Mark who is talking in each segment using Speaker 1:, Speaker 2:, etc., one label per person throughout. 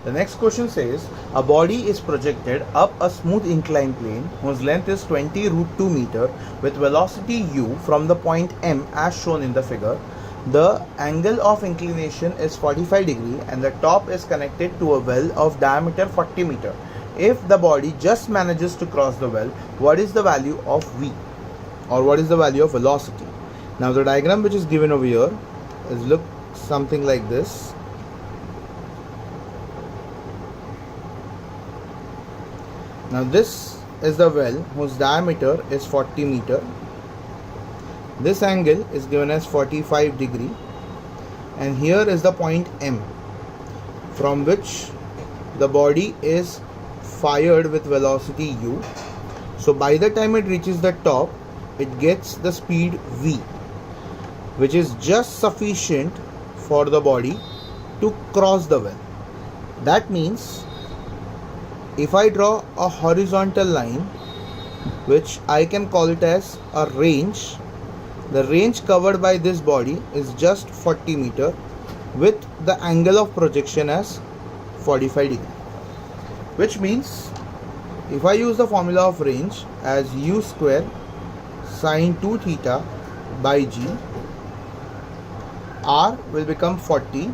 Speaker 1: The next question says, a body is projected up a smooth inclined plane whose length is 20 root 2 meter with velocity u from the point M as shown in the figure. The angle of inclination is 45 degree and the top is connected to a well of diameter 40 meter. If the body just manages to cross the well, what is the value of v, or what is the value of velocity? Now the diagram which is given over here is look something like this. Now this is the well whose diameter is 40 meter. This angle is given as 45 degree, and here is the point M from which the body is fired with velocity u. So by the time it reaches the top, it gets the speed v, which is just sufficient for the body to cross the well. That means if I draw a horizontal line, which I can call it as a range, the range covered by this body is just 40 meter with the angle of projection as 45 degree. Which means if I use the formula of range as u square sine 2 theta by g, r will become 40,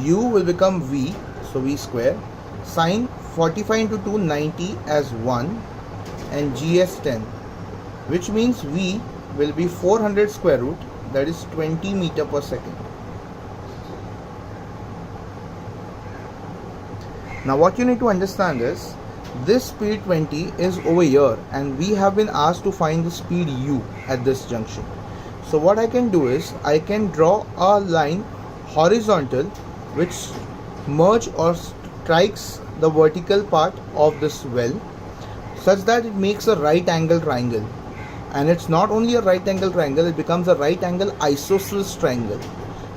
Speaker 1: u will become v, so v square, sine 45 into 2 90 as 1 and g as 10, which means v will be 400 square root, that is 20 meter per second. Now what you need to understand is this speed 20 is over here and we have been asked to find the speed u at this junction. So what I can do is I can draw a line horizontal which merge or strikes the vertical part of this well such that it makes a right angle triangle, and it's not only a right angle triangle, it becomes a right angle isosceles triangle.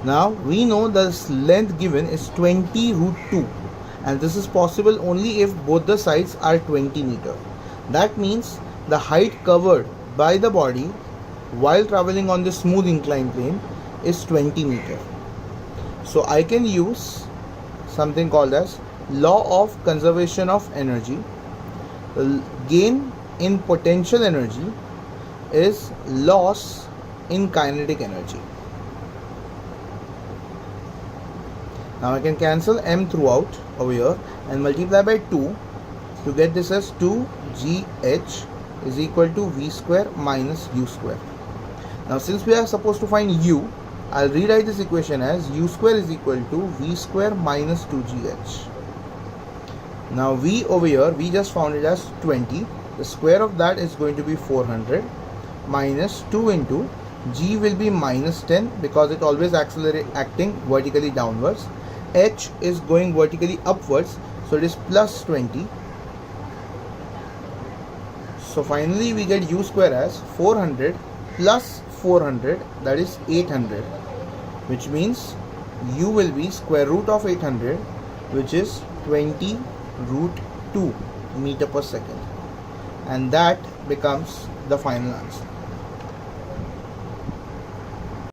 Speaker 1: Now we know this length given is 20 root 2, and this is possible only if both the sides are 20 meter. That means the height covered by the body while traveling on the smooth inclined plane is 20 meter. So I can use something called as law of conservation of energy. The gain in potential energy is loss in kinetic energy. Now I can cancel m throughout over here and multiply by 2 to get this as 2gh is equal to v square minus u square. Now since we are supposed to find u, I'll rewrite this equation as u square is equal to v square minus 2gh. Now v over here, we just found it as 20. The square of that is going to be 400 minus 2 into g will be minus 10 because it always acting vertically downwards. H is going vertically upwards, so it is plus 20. So finally we get u square as 400 plus 400, that is 800, which means u will be square root of 800, which is 20 root 2 meter per second, and that becomes the final answer.